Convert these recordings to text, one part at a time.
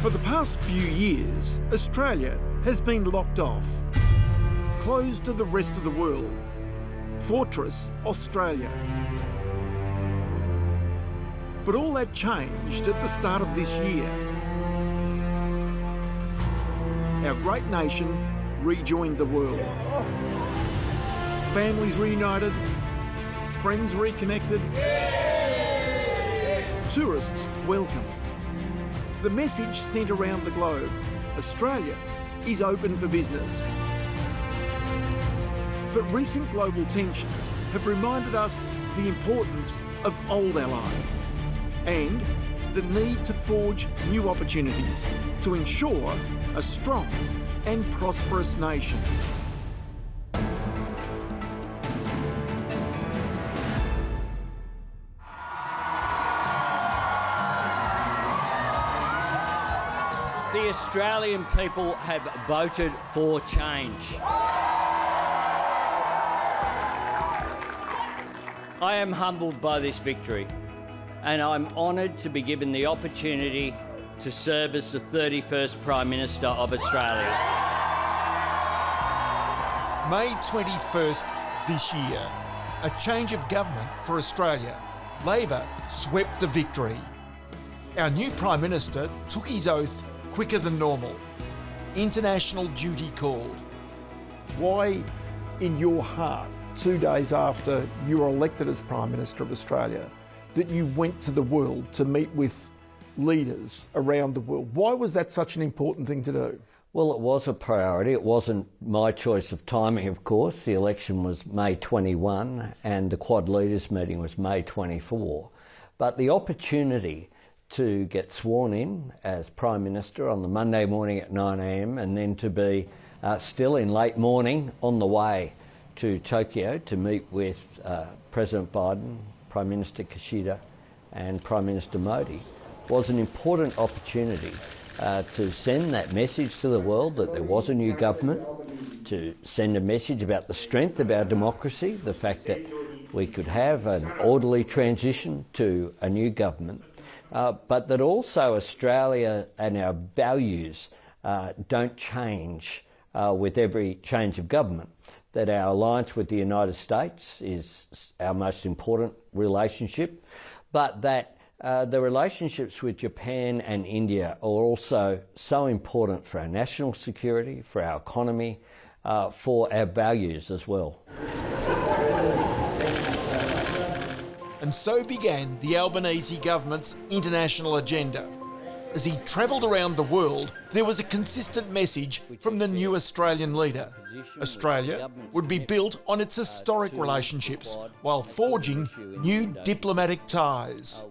For the past few years, Australia has been locked off, closed to the rest of the world. Fortress Australia. But all that changed at the start of this year. Our great nation rejoined the world. Families reunited, friends reconnected, tourists welcome. The message sent around the globe: Australia is open for business. But recent global tensions have reminded us the importance of old allies and the need to forge new opportunities to ensure a strong and prosperous nation. The Australian people have voted for change. I am humbled by this victory, and I'm honoured to be given the opportunity to serve as the 31st Prime Minister of Australia. May 21st this year, a change of government for Australia. Labor swept the victory. Our new Prime Minister took his oath quicker than normal. International duty called. Why, in your heart, 2 days after you were elected as Prime Minister of Australia, that you went to the world to meet with leaders around the world? Why was that such an important thing to do? Well, it was a priority. It wasn't my choice of timing, of course. The election was May 21 and the Quad Leaders meeting was May 24. But the opportunity to get sworn in as Prime Minister on the Monday morning at 9 a.m. and then to be still in late morning on the way to Tokyo to meet with President Biden, Prime Minister Kishida and Prime Minister Modi was an important opportunity to send that message to the world that there was a new government, to send a message about the strength of our democracy, the fact that we could have an orderly transition to a new government, but that also Australia and our values don't change with every change of government, that our alliance with the United States is our most important relationship, but that the relationships with Japan and India are also so important for our national security, for our economy, for our values as well. And so began the Albanese government's international agenda. As he travelled around the world, there was a consistent message from the new Australian leader. Australia would be built on its historic relationships while forging new diplomatic ties.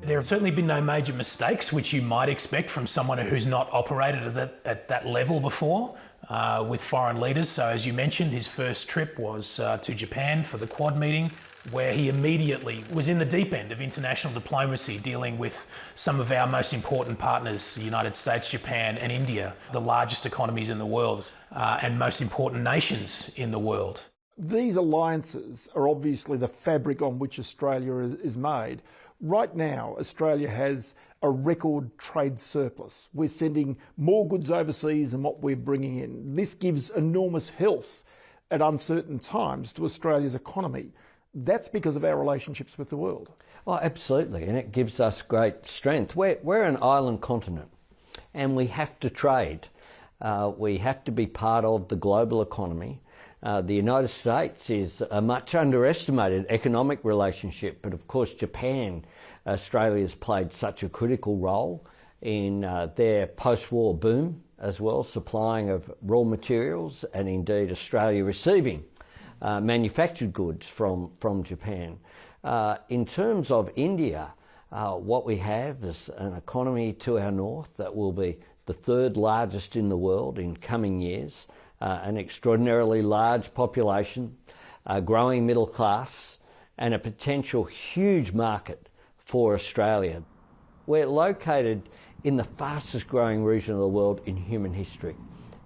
There have certainly been no major mistakes, which you might expect from someone who's not operated at that level before with foreign leaders. So as you mentioned, his first trip was to Japan for the Quad meeting, where he immediately was in the deep end of international diplomacy, dealing with some of our most important partners, the United States, Japan and India, the largest economies in the world and most important nations in the world. These alliances are obviously the fabric on which Australia is made. Right now, Australia has a record trade surplus. We're sending more goods overseas than what we're bringing in. This gives enormous health at uncertain times to Australia's economy. That's because of our relationships with the world. Oh, absolutely, and it gives us great strength. We're an island continent, and we have to trade. We have to be part of the global economy. The United States is a much underestimated economic relationship, but of course Japan, Australia's played such a critical role in their post-war boom as well, supplying of raw materials and indeed Australia receiving manufactured goods from Japan. In terms of India, what we have is an economy to our north that will be the third largest in the world in coming years, an extraordinarily large population, a growing middle class, and a potential huge market for Australia. We're located in the fastest growing region of the world in human history.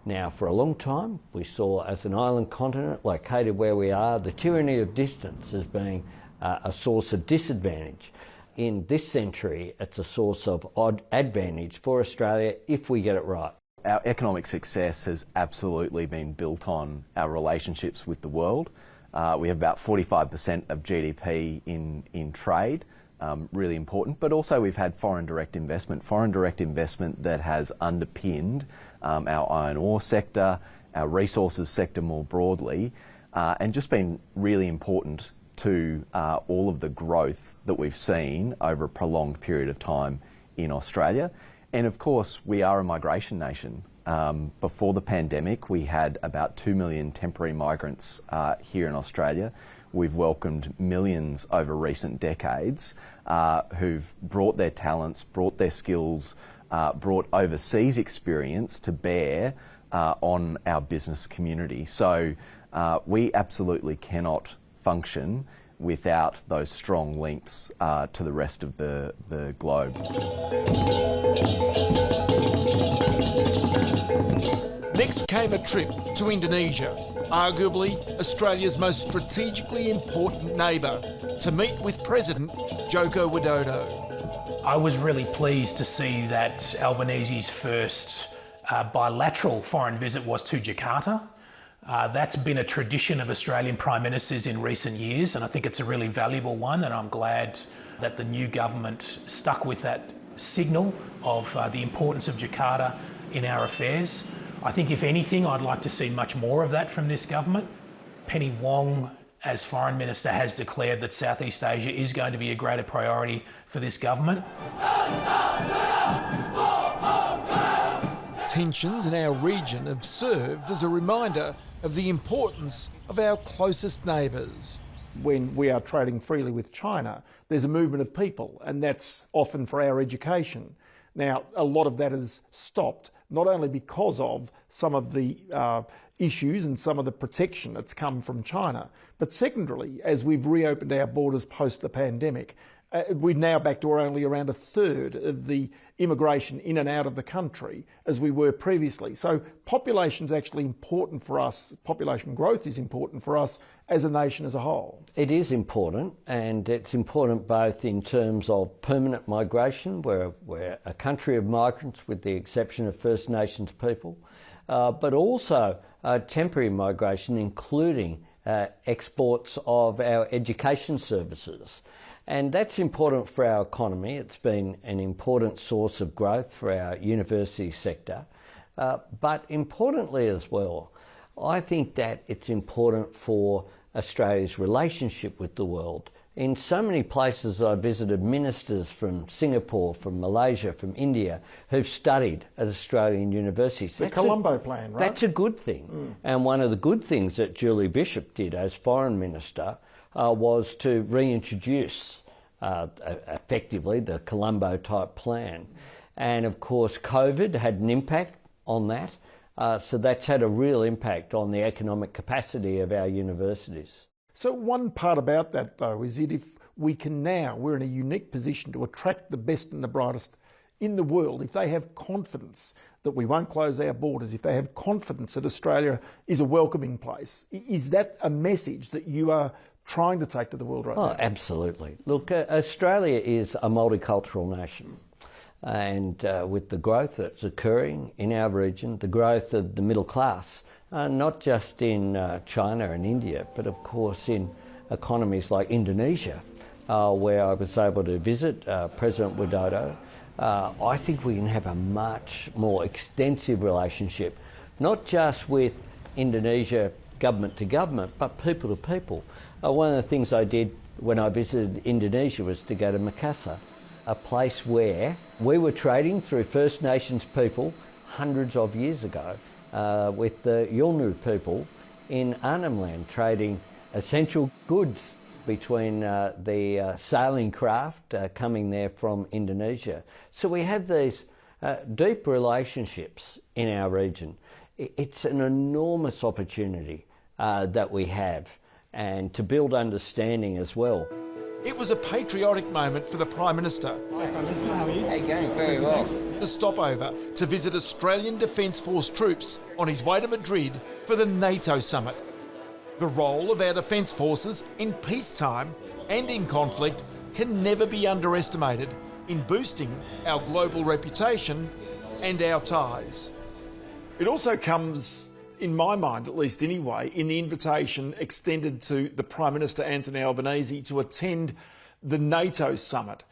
Now, for a long time, we saw as an island continent located where we are, the tyranny of distance as being a source of disadvantage. in this century, it's a source of odd advantage for Australia if we get it right. Our economic success has absolutely been built on our relationships with the world. We have about 45% of GDP in trade, really important, but also we've had foreign direct investment that has underpinned our iron ore sector, our resources sector more broadly, and just been really important to all of the growth that we've seen over a prolonged period of time in Australia. And of course, we are a migration nation. Before the pandemic, we had about 2 million temporary migrants here in Australia. We've welcomed millions over recent decades who've brought their talents, brought their skills, brought overseas experience to bear on our business community. So we absolutely cannot function without those strong links to the rest of the globe. Next came a trip to Indonesia, arguably Australia's most strategically important neighbour, to meet with President Joko Widodo. I was really pleased to see that Albanese's first bilateral foreign visit was to Jakarta. That's been a tradition of Australian Prime Ministers in recent years, and I think it's a really valuable one, and I'm glad that the new government stuck with that signal of the importance of Jakarta in our affairs. I think, if anything, I'd like to see much more of that from this government. Penny Wong, as Foreign Minister, has declared that Southeast Asia is going to be a greater priority for this government. Tensions in our region have served as a reminder of the importance of our closest neighbours. When we are trading freely with China, there's a movement of people, and that's often for our education. Now, a lot of that has stopped, not only because of some of the issues and some of the protection that's come from China, but secondarily, as we've reopened our borders post the pandemic, we're now back to only around a third of the immigration in and out of the country as we were previously. So population's actually important for us, population growth is important for us as a nation as a whole. It is important, and it's important both in terms of permanent migration, where we're a country of migrants with the exception of First Nations people, but also temporary migration, including exports of our education services. And that's important for our economy. It's been an important source of growth for our university sector. But importantly as well, I think that it's important for Australia's relationship with the world. In so many places I visited ministers from Singapore, from Malaysia, from India, who've studied at Australian universities. The Colombo plan, right? That's a good thing. And one of the good things that Julie Bishop did as Foreign Minister was to reintroduce effectively the Colombo type plan. And of course COVID had an impact on that, so that's had a real impact on the economic capacity of our universities. So one part about that though is that if we can now, we're in a unique position to attract the best and the brightest in the world, if they have confidence that we won't close our borders, if they have confidence that Australia is a welcoming place, is that a message that you are trying to take to the world right now? Oh, absolutely. Look, Australia is a multicultural nation, and with the growth that's occurring in our region, the growth of the middle class, not just in China and India, but of course in economies like Indonesia, where I was able to visit President Widodo, I think we can have a much more extensive relationship, not just with Indonesia government to government, but people to people. One of the things I did when I visited Indonesia was to go to Makassar, a place where we were trading through First Nations people hundreds of years ago with the Yolngu people in Arnhem Land, trading essential goods between the sailing craft coming there from Indonesia. So we have these deep relationships in our region. It's an enormous opportunity that we have, and to build understanding as well. It was a patriotic moment for the Prime Minister. Hi, Prime Minister, how are you? Hey, going very well. The stopover to visit Australian Defence Force troops on his way to Madrid for the NATO summit. The role of our defence forces in peacetime and in conflict can never be underestimated in boosting our global reputation and our ties. It also comes, in my mind at least anyway, in the invitation extended to the Prime Minister Anthony Albanese to attend the NATO summit.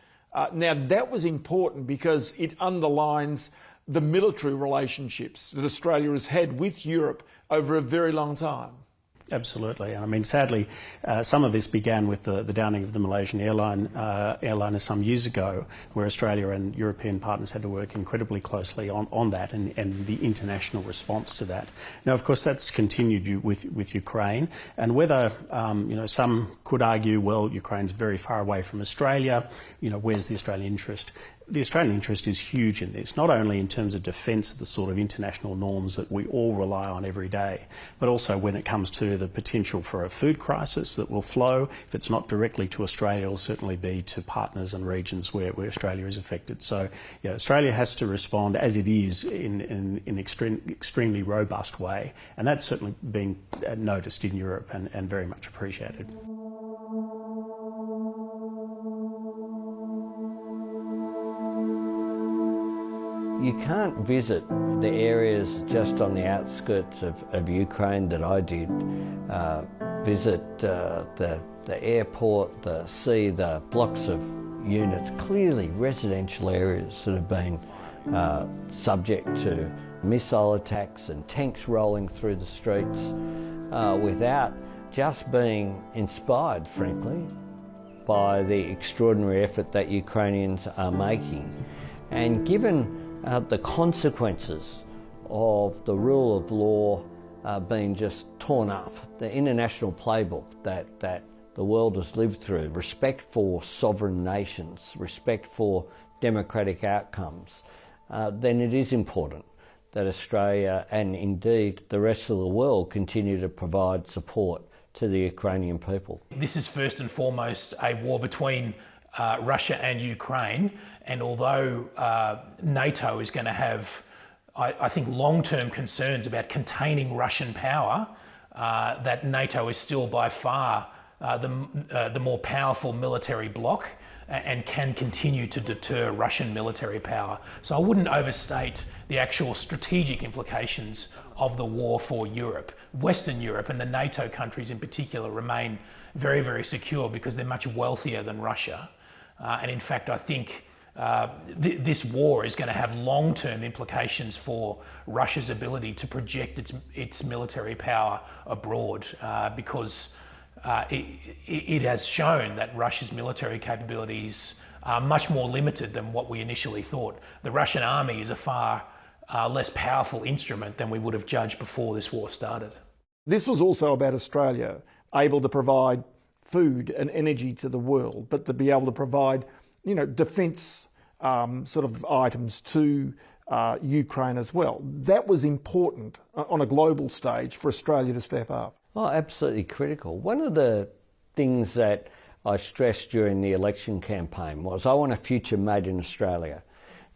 Now that was important because it underlines the military relationships that Australia has had with Europe over a very long time. Absolutely. I mean, sadly, some of this began with the downing of the Malaysian airliner some years ago, where Australia and European partners had to work incredibly closely on that and the international response to that. Now, of course, that's continued with Ukraine, and whether, some could argue, well, Ukraine's very far away from Australia, where's the Australian interest? The Australian interest is huge in this, not only in terms of defence of the sort of international norms that we all rely on every day, but also when it comes to the potential for a food crisis that will flow. If it's not directly to Australia, it will certainly be to partners and regions where Australia is affected. So, Australia has to respond as it is in an extremely robust way, and that's certainly been noticed in Europe and very much appreciated. You can't visit the areas just on the outskirts of Ukraine that I did. Visit the airport, see the blocks of units, clearly residential areas that have been subject to missile attacks and tanks rolling through the streets without just being inspired, frankly, by the extraordinary effort that Ukrainians are making. And given the consequences of the rule of law being just torn up, the international playbook that the world has lived through, respect for sovereign nations, respect for democratic outcomes, then it is important that Australia and indeed the rest of the world continue to provide support to the Ukrainian people. This is first and foremost a war between Russia and Ukraine, and although NATO is going to have, I think, long-term concerns about containing Russian power, that NATO is still by far the more powerful military bloc and can continue to deter Russian military power. So I wouldn't overstate the actual strategic implications of the war for Europe. Western Europe and the NATO countries in particular remain very, very secure because they're much wealthier than Russia. And in fact, I think this war is going to have long-term implications for Russia's ability to project its military power abroad because it has shown that Russia's military capabilities are much more limited than what we initially thought. The Russian army is a far less powerful instrument than we would have judged before this war started. This was also about Australia able to provide food and energy to the world, but to be able to provide, defence sort of items to Ukraine as well. That was important on a global stage for Australia to step up. Oh, absolutely critical. One of the things that I stressed during the election campaign was I want a future made in Australia.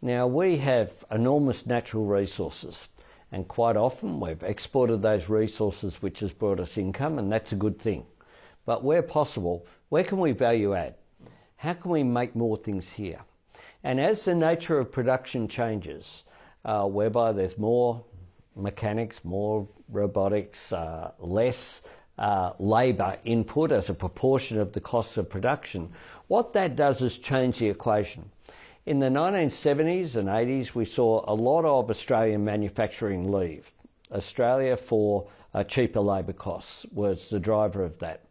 Now, we have enormous natural resources, and quite often we've exported those resources, which has brought us income, and that's a good thing. But where possible, where can we value add? How can we make more things here? And as the nature of production changes, whereby there's more mechanics, more robotics, less labour input as a proportion of the cost of production, what that does is change the equation. In the 1970s and 80s, we saw a lot of Australian manufacturing leave. Australia, for cheaper labour costs, was the driver of that.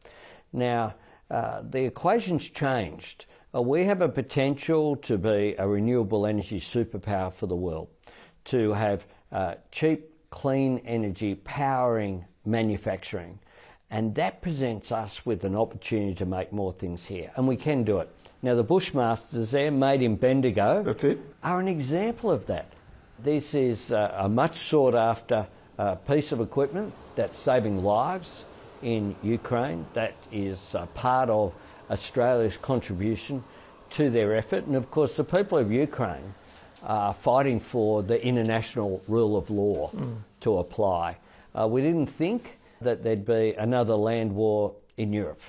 Now, the equation's changed. We have a potential to be a renewable energy superpower for the world, to have cheap, clean energy powering manufacturing. And that presents us with an opportunity to make more things here. And we can do it. Now, the Bushmasters there, made in Bendigo, that's it, are an example of that. This is a much sought after piece of equipment that's saving lives in Ukraine. That is part of Australia's contribution to their effort. And of course, the people of Ukraine are fighting for the international rule of law to apply. We didn't think that there'd be another land war in Europe.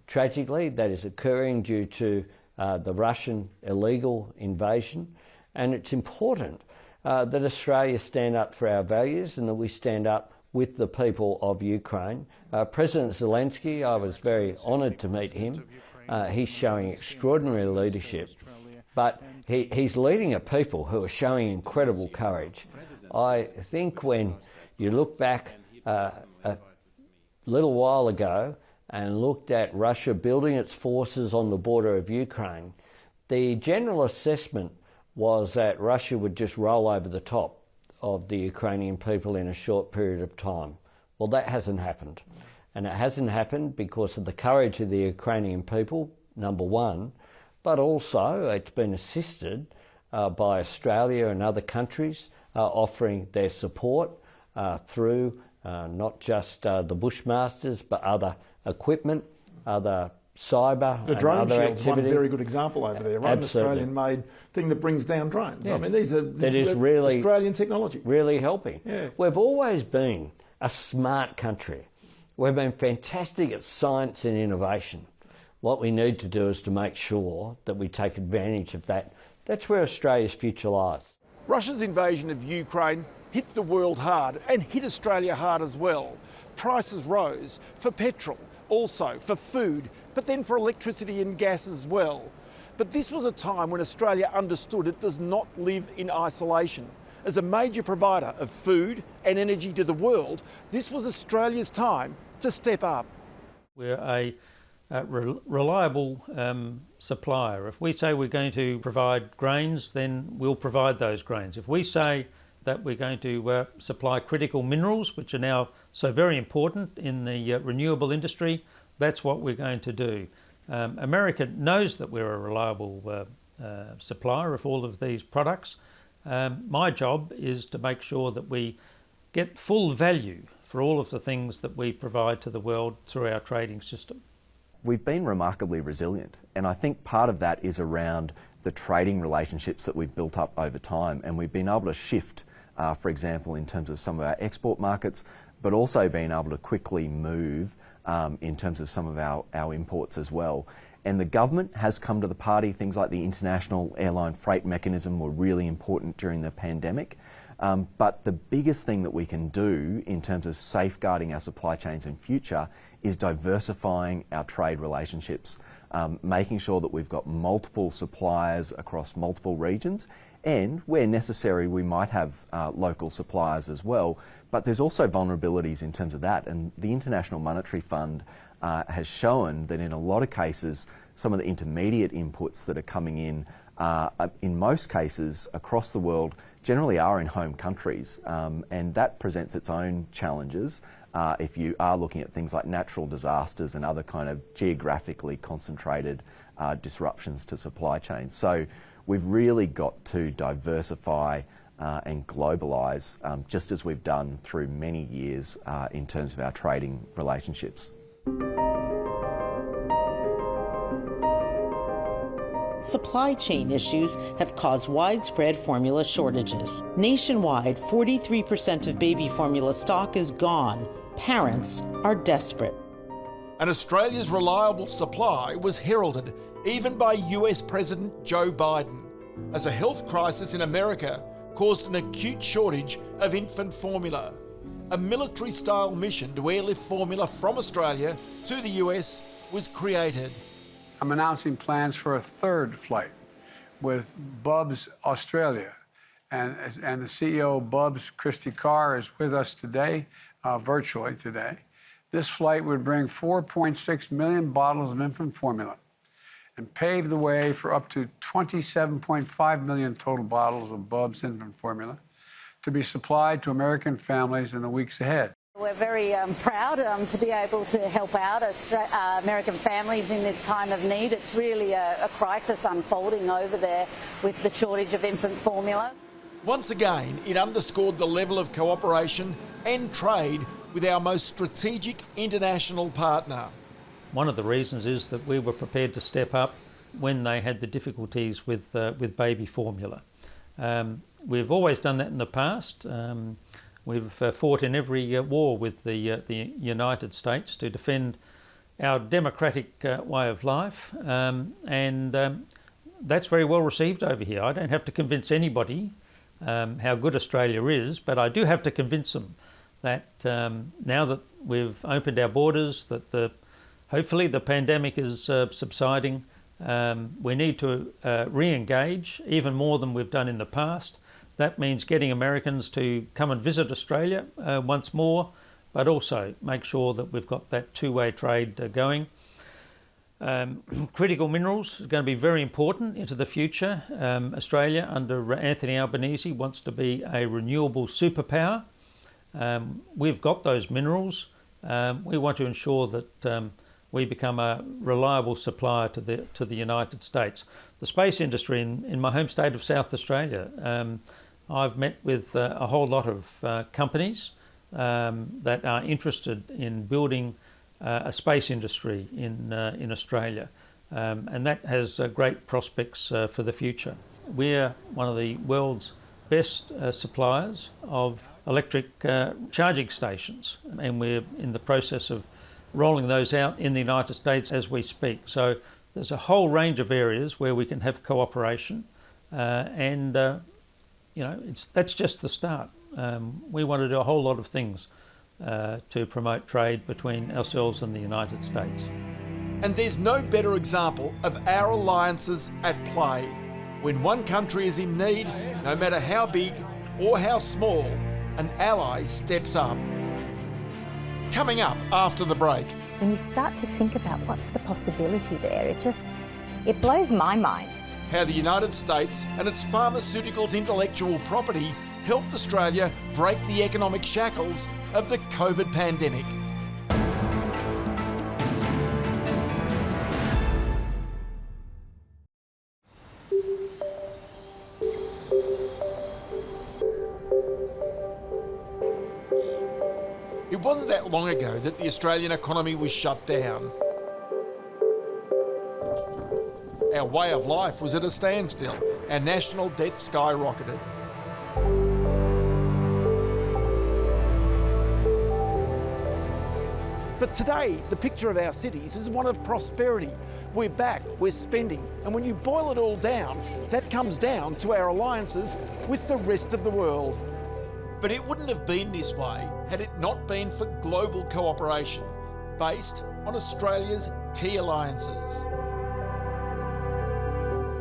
Tragically, that is occurring due to the Russian illegal invasion, and it's important that Australia stand up for our values and that we stand up with the people of Ukraine. President Zelensky, I was very honoured to meet him. He's showing extraordinary leadership, but he's leading a people who are showing incredible courage. I think when you look back a little while ago and looked at Russia building its forces on the border of Ukraine, the general assessment was that Russia would just roll over the top of the Ukrainian people in a short period of time. Well, that hasn't happened. And it hasn't happened because of the courage of the Ukrainian people, number one, but also it's been assisted by Australia and other countries offering their support through not just the Bushmasters, but other equipment, other cyber the drone and other shield's activity. one very good example over there, right? Absolutely. An Australian-made thing that brings down drones. Yeah. I mean, these are That is really Australian technology. Really helping. Yeah. We've always been a smart country. We've been fantastic at science and innovation. What we need to do is to make sure that we take advantage of that. That's where Australia's future lies. Russia's invasion of Ukraine hit the world hard and hit Australia hard as well. Prices rose for petrol, also for food, but then for electricity and gas as well. But this was a time when Australia understood it does not live in isolation. As a major provider of food and energy to the world, this was Australia's time to step up. We're a reliable supplier. If we say we're going to provide grains, then we'll provide those grains. If we say that we're going to supply critical minerals, which are now so very important in the renewable industry, that's what we're going to do. America knows that we're a reliable supplier of all of these products. My job is to make sure that we get full value for all of the things that we provide to the world through our trading system. We've been remarkably resilient, and I think part of that is around the trading relationships that we've built up over time, and we've been able to shift, for example, in terms of some of our export markets, but also being able to quickly move in terms of some of our imports as well. And the government has come to the party. Things like the International Airline Freight Mechanism were really important during the pandemic. But the biggest thing that we can do in terms of safeguarding our supply chains in future is diversifying our trade relationships, making sure that we've got multiple suppliers across multiple regions, and where necessary we might have local suppliers as well. But there's also vulnerabilities in terms of that, and the International Monetary Fund has shown that in a lot of cases some of the intermediate inputs that are coming in most cases across the world generally are in home countries, and that presents its own challenges if you are looking at things like natural disasters and other kind of geographically concentrated disruptions to supply chains. So we've really got to diversify and globalise, just as we've done through many years in terms of our trading relationships. Supply chain issues have caused widespread formula shortages. Nationwide, 43% of baby formula stock is gone. Parents are desperate. And Australia's reliable supply was heralded even by US President Joe Biden, as a health crisis in America caused an acute shortage of infant formula. A military-style mission to airlift formula from Australia to the US was created. I'm announcing plans for a third flight with Bubs Australia. And the CEO of Bubs, Christy Carr, is with us today, virtually today. This flight would bring 4.6 million bottles of infant formula and pave the way for up to 27.5 million total bottles of Bubs infant formula to be supplied to American families in the weeks ahead. We're very proud to be able to help out American families in this time of need. It's really a crisis unfolding over there with the shortage of infant formula. Once again, it underscored the level of cooperation and trade with our most strategic international partner. One of the reasons is that we were prepared to step up when they had the difficulties with baby formula. We've always done that in the past. We've fought in every war with the United States to defend our democratic way of life, and that's very well received over here. I don't have to convince anybody how good Australia is, but I do have to convince them that now that we've opened our borders, that hopefully the pandemic is subsiding, we need to re-engage even more than we've done in the past. That means getting Americans to come and visit Australia once more, but also make sure that we've got that two-way trade going. Critical minerals is going to be very important into the future. Australia, under Anthony Albanese, wants to be a renewable superpower. We've got those minerals. We want to ensure that we become a reliable supplier to the United States. The space industry in my home state of South Australia, I've met with a whole lot of companies that are interested in building a space industry in Australia, and that has great prospects for the future. We're one of the world's best suppliers of electric charging stations, and we're in the process of rolling those out in the United States as we speak. So there's a whole range of areas where we can have cooperation, and that's just the start. We want to do a whole lot of things to promote trade between ourselves and the United States. And there's no better example of our alliances at play. When one country is in need, no matter how big or how small, an ally steps up. Coming up after the break. When you start to think about what's the possibility there, it blows my mind. How the United States and its pharmaceuticals intellectual property helped Australia break the economic shackles of the COVID pandemic. It wasn't that long ago that the Australian economy was shut down. Our way of life was at a standstill. Our national debt skyrocketed. But today, the picture of our cities is one of prosperity. We're back, we're spending, and when you boil it all down, that comes down to our alliances with the rest of the world. But it wouldn't have been this way had it not been for global cooperation based on Australia's key alliances.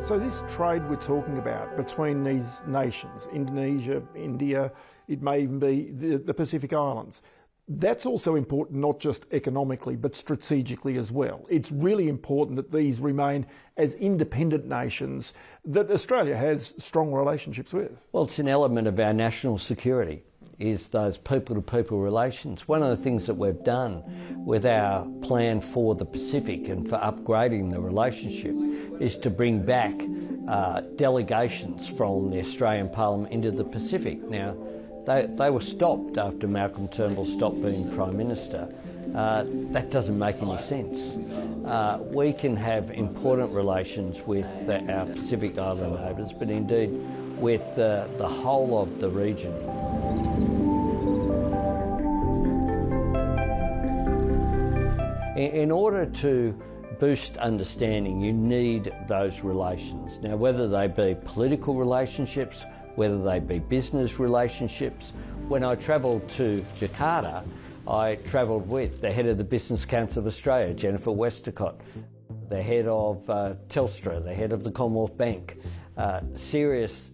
So this trade we're talking about between these nations, Indonesia, India, it may even be the Pacific Islands, that's also important not just economically but strategically as well. It's really important that these remain as independent nations that Australia has strong relationships with. Well, it's an element of our national security, is those people-to-people relations. One of the things that we've done with our plan for the Pacific and for upgrading the relationship is to bring back delegations from the Australian Parliament into the Pacific. Now, they were stopped after Malcolm Turnbull stopped being Prime Minister. That doesn't make any sense. We can have important relations with our Pacific Island neighbours, but indeed with the whole of the region. In order to boost understanding, you need those relations. Now, whether they be political relationships, whether they be business relationships. When I travelled to Jakarta, I travelled with the head of the Business Council of Australia, Jennifer Westacott, the head of Telstra, the head of the Commonwealth Bank, serious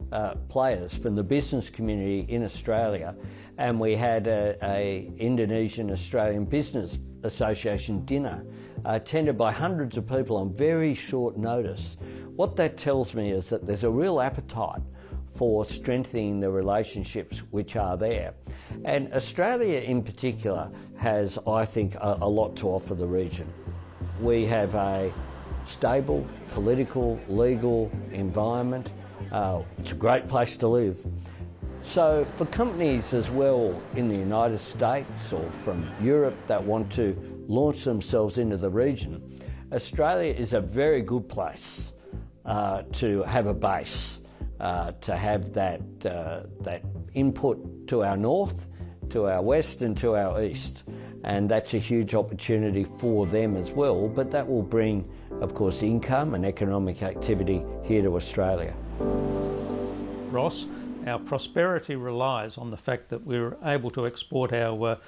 players from the business community in Australia, and we had a Indonesian-Australian Business Association dinner attended by hundreds of people on very short notice. What that tells me is that there's a real appetite for strengthening the relationships which are there. And Australia in particular has, I think, a lot to offer the region. We have a stable political, legal environment. It's a great place to live. So for companies as well in the United States or from Europe that want to launch themselves into the region, Australia is a very good place to have a base. To have that input to our north, to our west and to our east. and that's a huge opportunity for them as well, but that will bring, of course, income and economic activity here to Australia. Ross, our prosperity relies on the fact that we're able to export our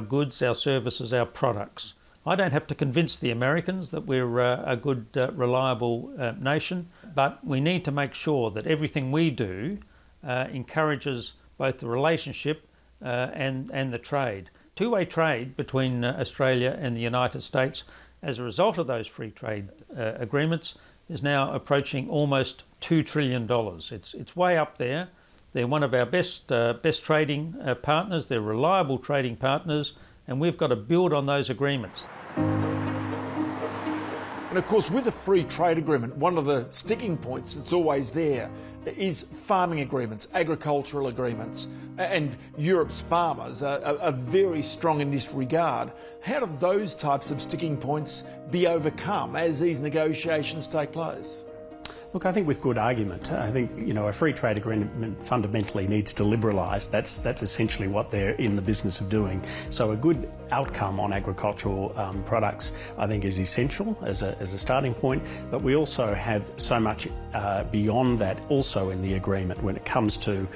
goods, our services, our products. I don't have to convince the Americans that we're a good, reliable nation, but we need to make sure that everything we do encourages both the relationship and the trade. Two-way trade between Australia and the United States as a result of those free trade agreements is now approaching almost $2 trillion. It's way up there. They're one of our best trading partners. They're reliable trading partners, and we've got to build on those agreements. And of course, with a free trade agreement, one of the sticking points that's always there is farming agreements, agricultural agreements, and Europe's farmers are very strong in this regard. How do those types of sticking points be overcome as these negotiations take place? Look, I think with good argument. I think, a free trade agreement fundamentally needs to liberalise. That's essentially what they're in the business of doing. So a good outcome on agricultural products, I think, is essential as a starting point. But we also have so much beyond that also in the agreement when it comes to,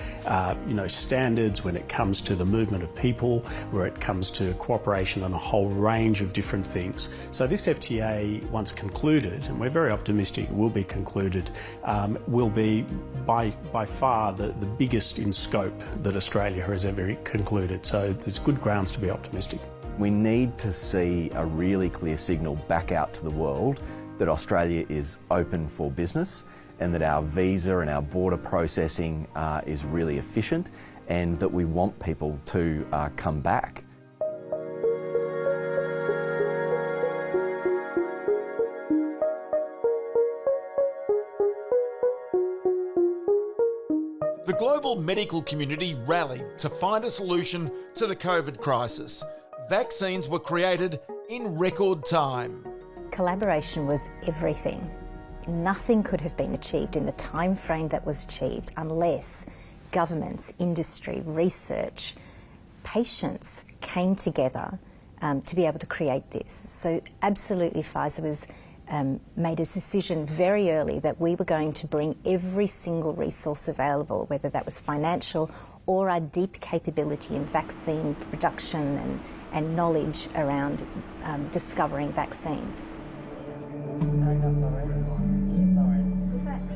standards, when it comes to the movement of people, where it comes to cooperation on a whole range of different things. So this FTA, once concluded, and we're very optimistic it will be concluded, will be by far the biggest in scope that Australia has ever concluded. So there's good grounds to be optimistic. We need to see a really clear signal back out to the world that Australia is open for business and that our visa and our border processing is really efficient and that we want people to come back. The global medical community rallied to find a solution to the COVID crisis. Vaccines were created in record time. Collaboration was everything. Nothing could have been achieved in the time frame that was achieved unless governments, industry, research, patients came together to be able to create this. So absolutely Pfizer was made a decision very early that we were going to bring every single resource available, whether that was financial or our deep capability in vaccine production and knowledge around discovering vaccines.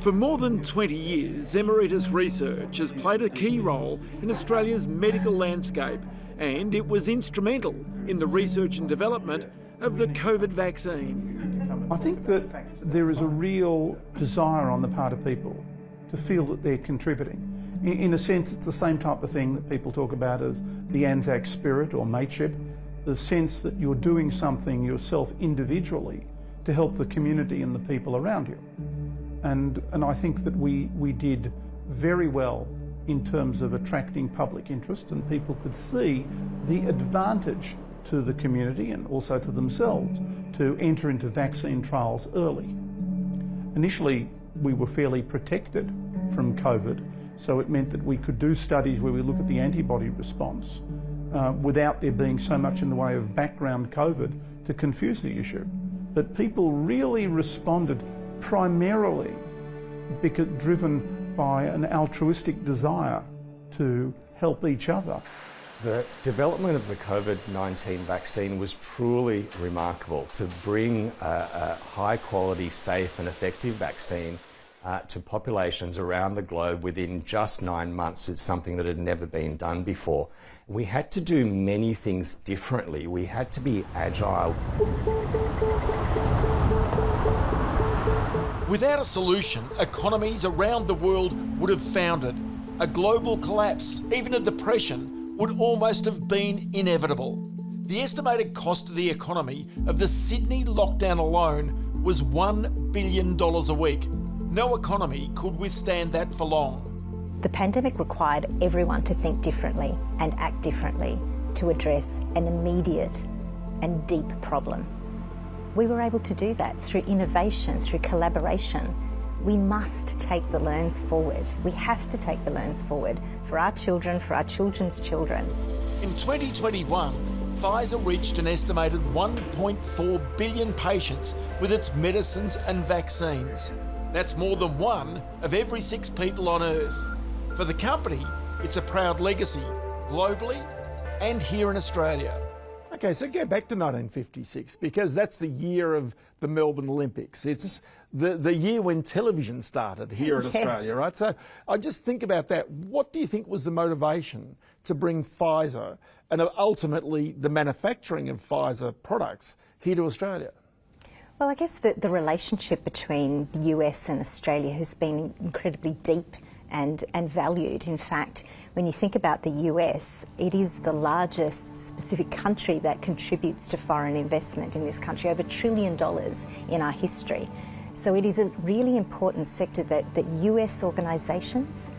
For more than 20 years, Emeritus Research has played a key role in Australia's medical landscape, and it was instrumental in the research and development of the COVID vaccine. I think that there is a real desire on the part of people to feel that they're contributing. In a sense, it's the same type of thing that people talk about as the Anzac spirit or mateship, the sense that you're doing something yourself individually to help the community and the people around you. And I think that we did very well in terms of attracting public interest, and people could see the advantage to the community and also to themselves to enter into vaccine trials early. Initially, we were fairly protected from COVID, so it meant that we could do studies where we look at the antibody response without there being so much in the way of background COVID to confuse the issue. But people really responded primarily because driven by an altruistic desire to help each other. The development of the COVID-19 vaccine was truly remarkable. To bring a high-quality, safe and effective vaccine to populations around the globe within just 9 months is something that had never been done before. We had to do many things differently. We had to be agile. Without a solution, economies around the world would have foundered. A global collapse, even a depression, would almost have been inevitable. The estimated cost to the economy of the Sydney lockdown alone was $1 billion a week. No economy could withstand that for long. The pandemic required everyone to think differently and act differently to address an immediate and deep problem. We were able to do that through innovation, through collaboration. We must take the learns forward. We have to take the learns forward for our children, for our children's children. In 2021, Pfizer reached an estimated 1.4 billion patients with its medicines and vaccines. That's more than 1 of every 6 people on Earth. For the company, it's a proud legacy, globally and here in Australia. Okay, so go back to 1956, because that's the year of the Melbourne Olympics. It's the year when television started here in Australia, right? So I just think about that. What do you think was the motivation to bring Pfizer and ultimately the manufacturing of Pfizer products here to Australia? Well, I guess the relationship between the US and Australia has been incredibly deep and valued. In fact, when you think about the US, it is the largest specific country that contributes to foreign investment in this country, over $1 trillion in our history. So it is a really important sector that US organisations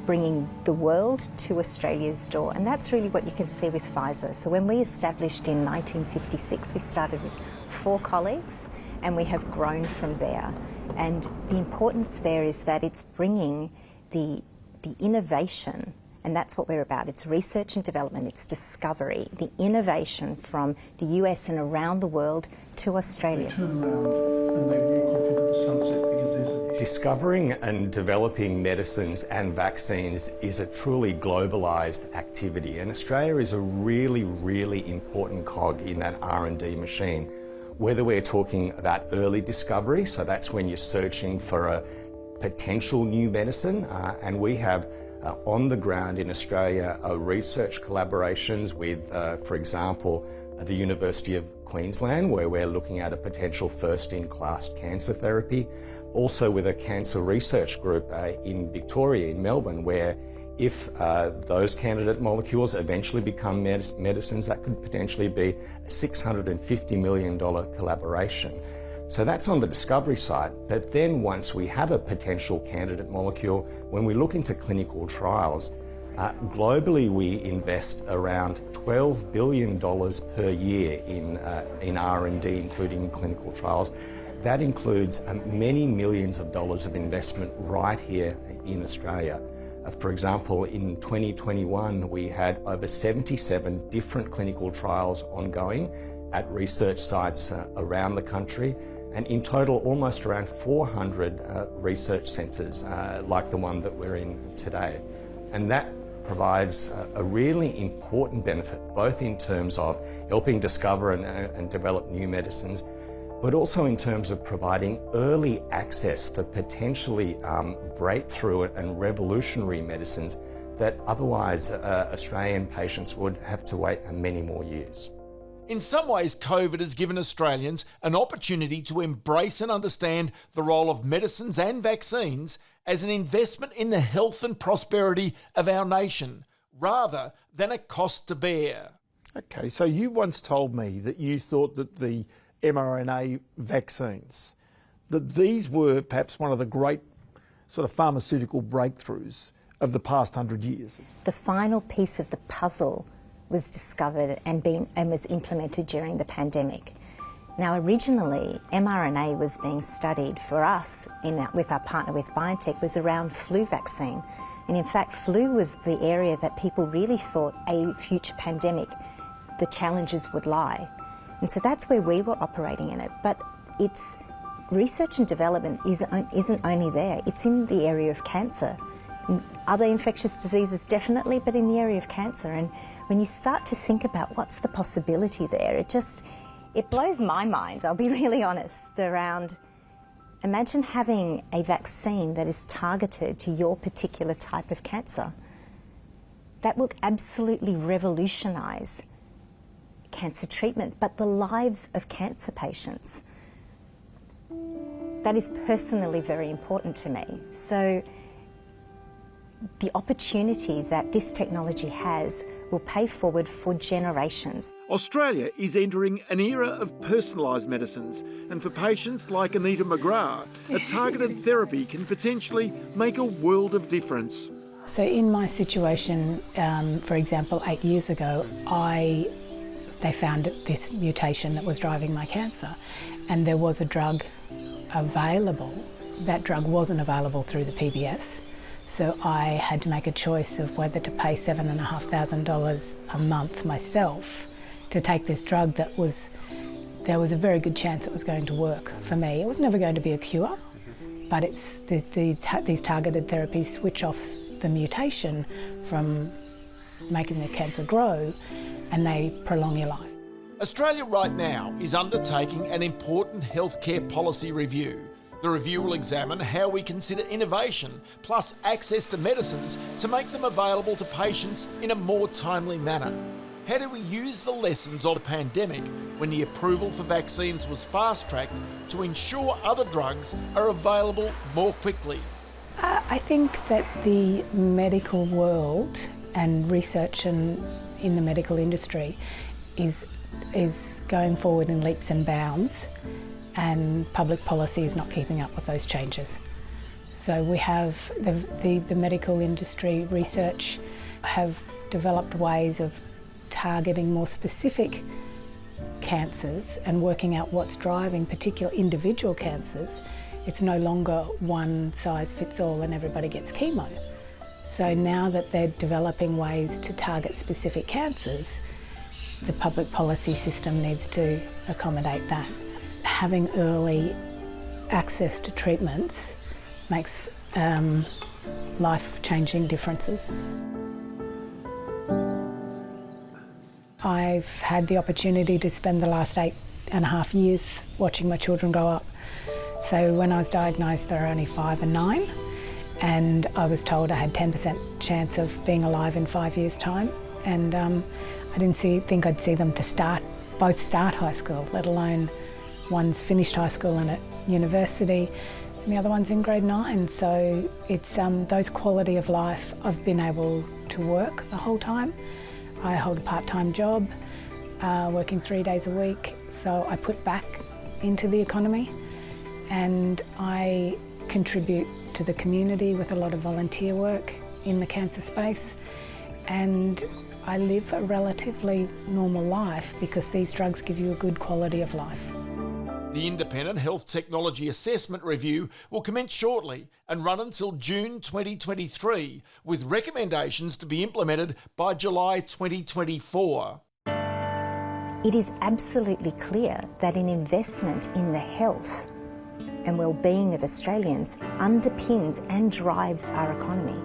bringing the world to Australia's door, and that's really what you can see with Pfizer. So when we established in 1956, we started with 4 colleagues, and we have grown from there. And the importance there is that it's bringing the innovation, and that's what we're about. It's research and development, it's discovery, the innovation from the US and around the world to Australia. They turn around and they walk off into the sunset because there's a... Discovering and developing medicines and vaccines is a truly globalised activity, and Australia is a really, really important cog in that R&D machine. Whether we're talking about early discovery, so that's when you're searching for a potential new medicine, and we have on the ground in Australia research collaborations with, for example, the University of Queensland, where we're looking at a potential first-in-class cancer therapy. Also with a cancer research group in Victoria, in Melbourne, where if those candidate molecules eventually become medicines, that could potentially be a $650 million collaboration. So that's on the discovery side. But then once we have a potential candidate molecule, when we look into clinical trials, globally we invest around $12 billion per year in R&D, including clinical trials. That includes many millions of dollars of investment right here in Australia. For example, in 2021, we had over 77 different clinical trials ongoing at research sites around the country, and in total, almost around 400 research centres like the one that we're in today. And that provides a really important benefit, both in terms of helping discover and develop new medicines, but also in terms of providing early access for potentially breakthrough and revolutionary medicines that otherwise Australian patients would have to wait many more years. In some ways, COVID has given Australians an opportunity to embrace and understand the role of medicines and vaccines as an investment in the health and prosperity of our nation, rather than a cost to bear. Okay, so you once told me that you thought that the mRNA vaccines, that these were perhaps one of the great sort of pharmaceutical breakthroughs of the past 100 years. The final piece of the puzzle was discovered and was implemented during the pandemic. Now, originally, mRNA was being studied for us with our partner with BioNTech was around flu vaccine. And in fact, flu was the area that people really thought a future pandemic, the challenges would lie. And so that's where we were operating in it. But it's research and development isn't only there, it's in the area of cancer. In other infectious diseases definitely, but in the area of cancer. And when you start to think about what's the possibility there, it blows my mind, I'll be really honest, around imagine having a vaccine that is targeted to your particular type of cancer. That will absolutely revolutionise cancer treatment, but the lives of cancer patients. That is personally very important to me. So the opportunity that this technology has will pay forward for generations. Australia is entering an era of personalised medicines, and for patients like Anita McGrath, a targeted therapy can potentially make a world of difference. So in my situation, for example, 8 years ago, they found this mutation that was driving my cancer, and there was a drug available. That drug wasn't available through the PBS. So I had to make a choice of whether to pay $7,500 a month myself to take this drug there was a very good chance it was going to work for me. It was never going to be a cure, but it's these targeted therapies switch off the mutation from making the cancer grow, and they prolong your life. Australia right now is undertaking an important healthcare policy review. The review will examine how we consider innovation plus access to medicines to make them available to patients in a more timely manner. How do we use the lessons of the pandemic when the approval for vaccines was fast-tracked to ensure other drugs are available more quickly? I think that the medical world and research in the medical industry is going forward in leaps and bounds, and public policy is not keeping up with those changes. So we have the medical industry research have developed ways of targeting more specific cancers and working out what's driving particular individual cancers. It's no longer one size fits all and everybody gets chemo. So now that they're developing ways to target specific cancers, the public policy system needs to accommodate that. Having early access to treatments makes life-changing differences. I've had the opportunity to spend the last 8.5 years watching my children grow up. So when I was diagnosed, they were only 5 and 9, and I was told I had 10% chance of being alive in 5 years' time. And I didn't think I'd see them both start high school, let alone one's finished high school and at university, and the other one's in grade 9. So it's those quality of life. I've been able to work the whole time. I hold a part-time job, working 3 days a week, so I put back into the economy, and I contribute to the community with a lot of volunteer work in the cancer space, and I live a relatively normal life because these drugs give you a good quality of life. The Independent Health Technology Assessment Review will commence shortly and run until June 2023, with recommendations to be implemented by July 2024. It is absolutely clear that an investment in the health and well-being of Australians underpins and drives our economy.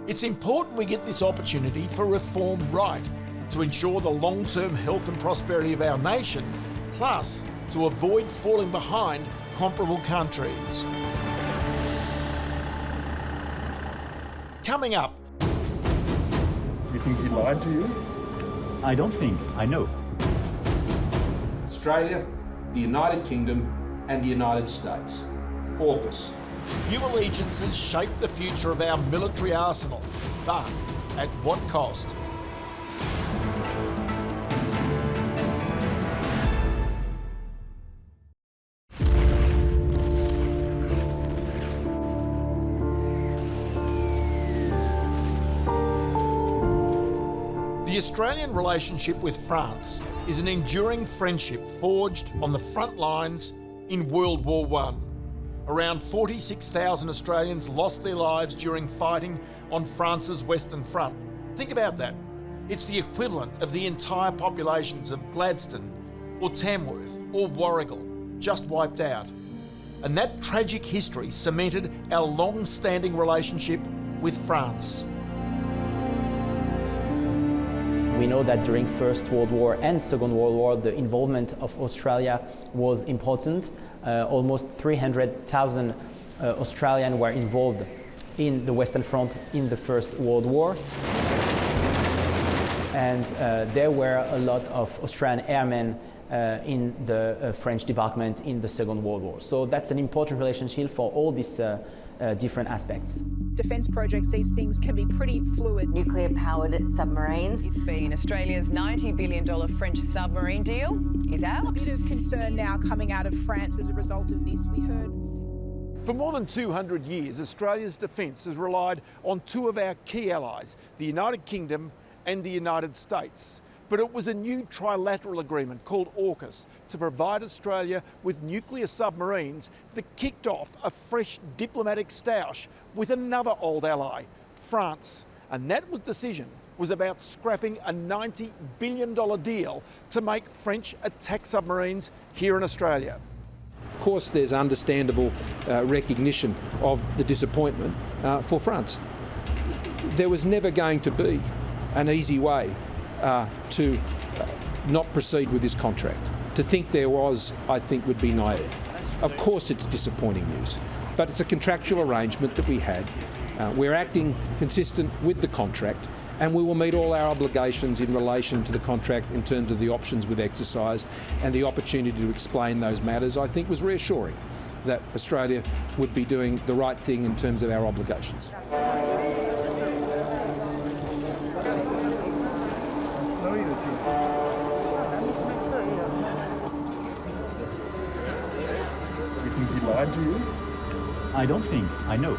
It's important we get this opportunity for reform right to ensure the long-term health and prosperity of our nation, plus to avoid falling behind comparable countries. Coming up. You think he lied to you? I don't think. I know. Australia, the United Kingdom and the United States. AUKUS. New allegiances shape the future of our military arsenal, but at what cost? The Australian relationship with France is an enduring friendship forged on the front lines in World War I. Around 46,000 Australians lost their lives during fighting on France's Western Front. Think about that. It's the equivalent of the entire populations of Gladstone or Tamworth or Warragul just wiped out. And that tragic history cemented our long-standing relationship with France. We know that during First World War and Second World War, the involvement of Australia was important. Almost 300,000 Australians were involved in the Western Front in the First World War. And there were a lot of Australian airmen in the French department in the Second World War. So that's an important relationship for all these different aspects. Defence projects, these things can be pretty fluid. Nuclear-powered submarines. It's been Australia's $90 billion French submarine deal is out. A bit of concern now coming out of France as a result of this. We heard. For more than 200 years, Australia's defence has relied on two of our key allies, the United Kingdom and the United States. But it was a new trilateral agreement called AUKUS to provide Australia with nuclear submarines that kicked off a fresh diplomatic stoush with another old ally, France. And that decision was about scrapping a $90 billion deal to make French attack submarines here in Australia. Of course, there's understandable recognition of the disappointment for France. There was never going to be an easy way to not proceed with this contract. To think there was, I think, would be naive. Of course it's disappointing news, but it's a contractual arrangement that we had. We're acting consistent with the contract, and we will meet all our obligations in relation to the contract in terms of the options we've exercised, and the opportunity to explain those matters, I think, was reassuring that Australia would be doing the right thing in terms of our obligations. You think he lied to you? I don't think. I know.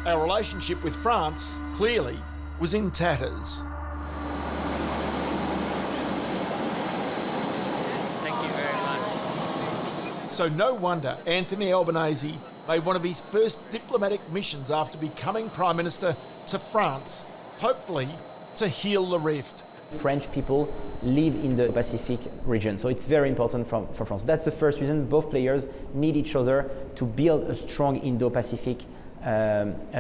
Our relationship with France, clearly, was in tatters. Thank you very much. So no wonder Anthony Albanese made one of his first diplomatic missions after becoming Prime Minister to France, hopefully to heal the rift. French people live in the Pacific region, so it's very important for France. That's the first reason. Both players need each other to build a strong Indo-Pacific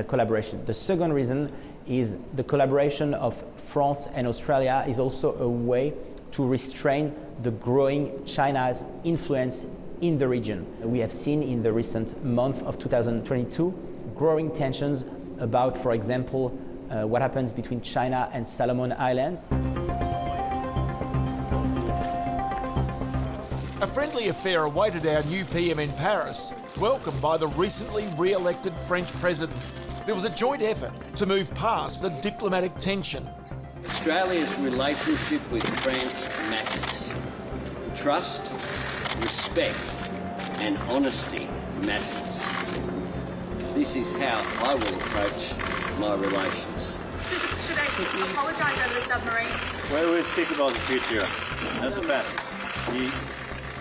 collaboration. The second reason is the collaboration of France and Australia is also a way to restrain the growing China's influence in the region. We have seen in the recent month of 2022 growing tensions about, for example, what happens between China and Solomon Islands. A friendly affair awaited our new PM in Paris, welcomed by the recently re-elected French president. There was a joint effort to move past the diplomatic tension. Australia's relationship with France matters. Trust, respect and honesty matters. This is how I will approach my relations. Should I apologise over the submarine? Well, we'll speak about the future. Not the past.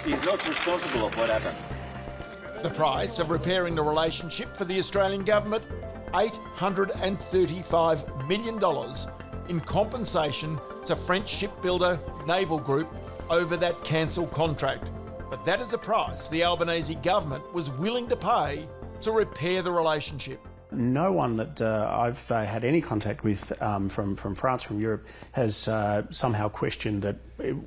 He's not responsible of what happened. The price of repairing the relationship for the Australian government, $835 million in compensation to French shipbuilder Naval Group over that cancelled contract. But that is a price the Albanese government was willing to pay to repair the relationship. No one that I've had any contact with from France, from Europe, has somehow questioned that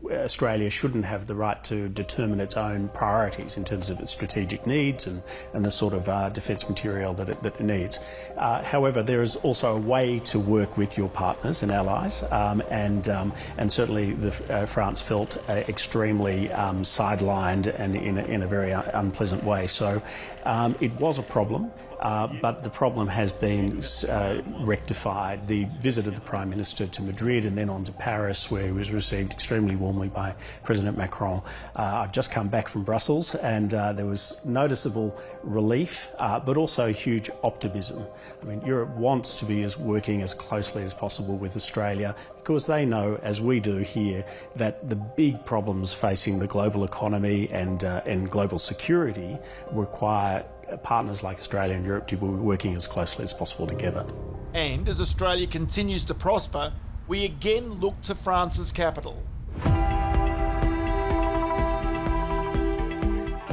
Australia shouldn't have the right to determine its own priorities in terms of its strategic needs and the sort of defence material that it needs. However, there is also a way to work with your partners and allies, and certainly France felt extremely sidelined and in a very unpleasant way. So it was a problem. But the problem has been rectified. The visit of the Prime Minister to Madrid and then on to Paris, where he was received extremely warmly by President Macron. I've just come back from Brussels, and there was noticeable relief, but also huge optimism. I mean, Europe wants to be working as closely as possible with Australia because they know, as we do here, that the big problems facing the global economy and global security require partners like Australia and Europe to be working as closely as possible together. And as Australia continues to prosper, we again look to France's capital.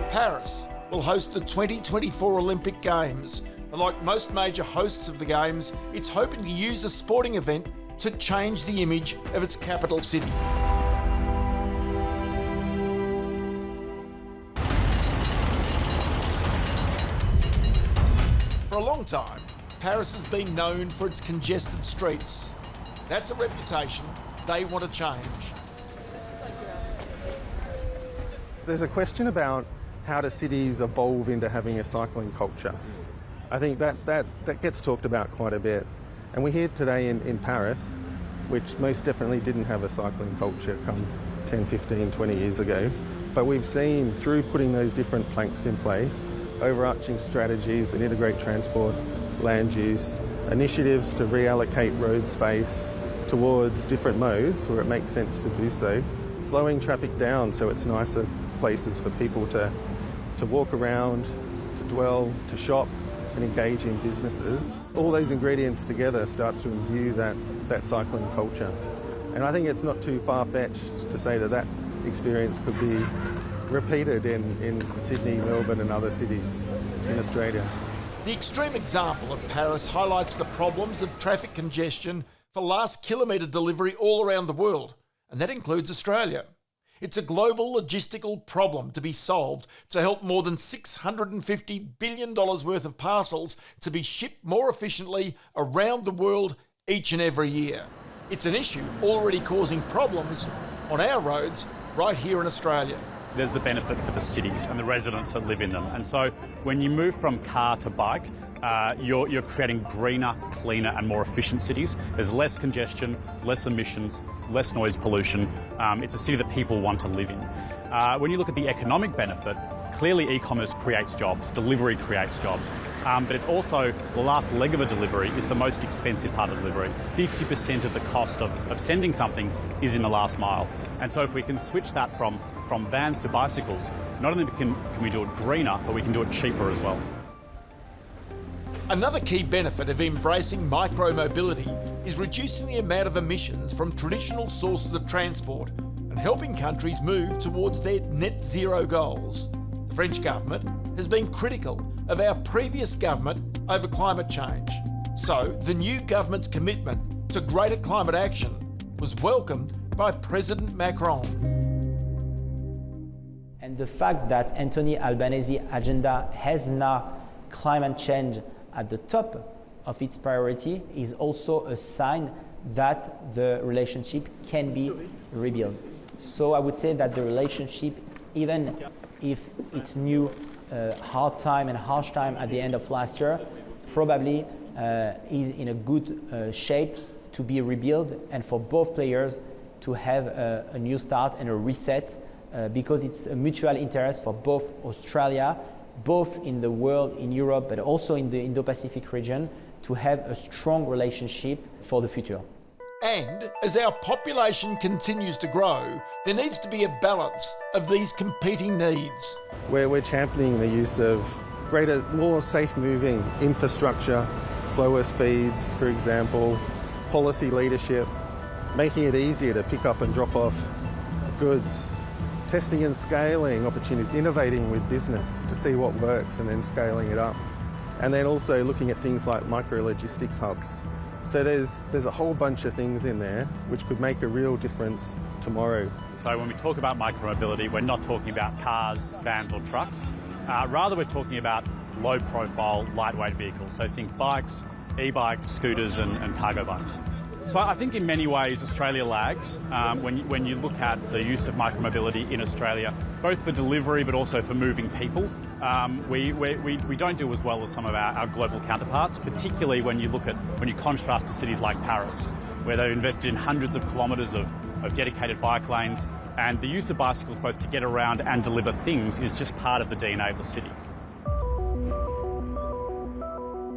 Paris will host the 2024 Olympic Games. And like most major hosts of the Games, it's hoping to use a sporting event to change the image of its capital city. For a long time, Paris has been known for its congested streets. That's a reputation they want to change. There's a question about how do cities evolve into having a cycling culture. I think that gets talked about quite a bit. And we're here today in Paris, which most definitely didn't have a cycling culture come 10, 15, 20 years ago. But we've seen, through putting those different planks in place, overarching strategies that integrate transport, land use, initiatives to reallocate road space towards different modes where it makes sense to do so, slowing traffic down so it's nicer places for people to walk around, to dwell, to shop, and engaging businesses, all those ingredients together starts to imbue that cycling culture. And I think it's not too far-fetched to say that experience could be repeated in Sydney, Melbourne and other cities in Australia. The extreme example of Paris highlights the problems of traffic congestion for last kilometre delivery all around the world, and that includes Australia. It's a global logistical problem to be solved to help more than $650 billion worth of parcels to be shipped more efficiently around the world each and every year. It's an issue already causing problems on our roads right here in Australia. There's the benefit for the cities and the residents that live in them. And so when you move from car to bike, you're creating greener, cleaner and more efficient cities. There's less congestion, less emissions, less noise pollution. It's a city that people want to live in. When you look at the economic benefit, clearly e-commerce creates jobs, delivery creates jobs, but it's also the last leg of a delivery is the most expensive part of delivery. 50% of the cost of sending something is in the last mile. And so if we can switch that from vans to bicycles, not only can we do it greener, but we can do it cheaper as well. Another key benefit of embracing micro-mobility is reducing the amount of emissions from traditional sources of transport and helping countries move towards their net zero goals. The French government has been critical of our previous government over climate change. So the new government's commitment to greater climate action was welcomed by President Macron. And the fact that Anthony Albanese's agenda has now climate change at the top of its priority is also a sign that the relationship can be rebuilt. So I would say that the relationship, even if it knew hard time and harsh time at the end of last year, probably is in a good shape to be rebuilt and for both players to have a new start and a reset because it's a mutual interest for both Australia, both in the world, in Europe, but also in the Indo-Pacific region, to have a strong relationship for the future. And as our population continues to grow, there needs to be a balance of these competing needs. We're championing the use of greater, more safe-moving infrastructure, slower speeds, for example, policy leadership, making it easier to pick up and drop off goods, testing and scaling opportunities, innovating with business to see what works and then scaling it up. And then also looking at things like micro-logistics hubs. So there's a whole bunch of things in there which could make a real difference tomorrow. So when we talk about micromobility, we're not talking about cars, vans or trucks. Rather, we're talking about low-profile, lightweight vehicles. So think bikes, e-bikes, scooters and cargo bikes. So I think in many ways Australia lags when you look at the use of micromobility in Australia, both for delivery but also for moving people. We don't do as well as some of our global counterparts, particularly when you contrast to cities like Paris, where they've invested in hundreds of kilometres of dedicated bike lanes, and the use of bicycles both to get around and deliver things is just part of the DNA of the city.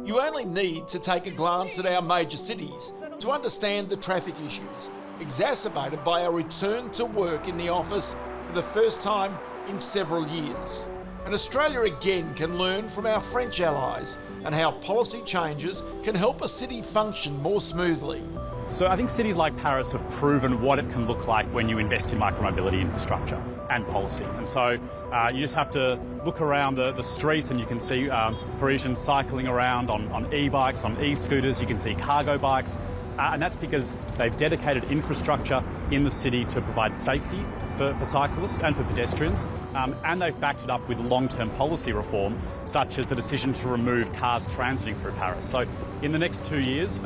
You only need to take a glance at our major cities to understand the traffic issues, exacerbated by our return to work in the office for the first time in several years. And Australia again can learn from our French allies and how policy changes can help a city function more smoothly. So I think cities like Paris have proven what it can look like when you invest in micromobility infrastructure and policy. And so you just have to look around the streets and you can see Parisians cycling around on e-bikes, on e-scooters, you can see cargo bikes. And that's because they've dedicated infrastructure in the city to provide safety for cyclists and for pedestrians, and they've backed it up with long-term policy reform, such as the decision to remove cars transiting through Paris. So in the next 2 years,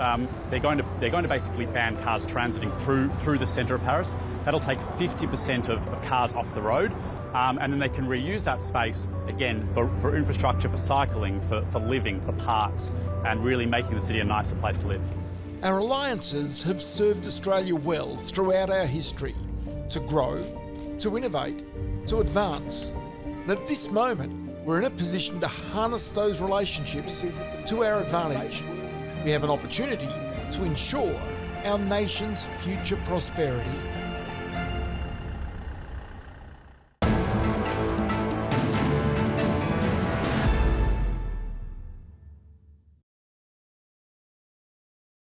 they're going to basically ban cars transiting through the centre of Paris. That'll take 50% of cars off the road, and then they can reuse that space again for infrastructure, for cycling, for living, for parks, and really making the city a nicer place to live. Our alliances have served Australia well throughout our history, to grow, to innovate, to advance. And at this moment, we're in a position to harness those relationships to our advantage. We have an opportunity to ensure our nation's future prosperity.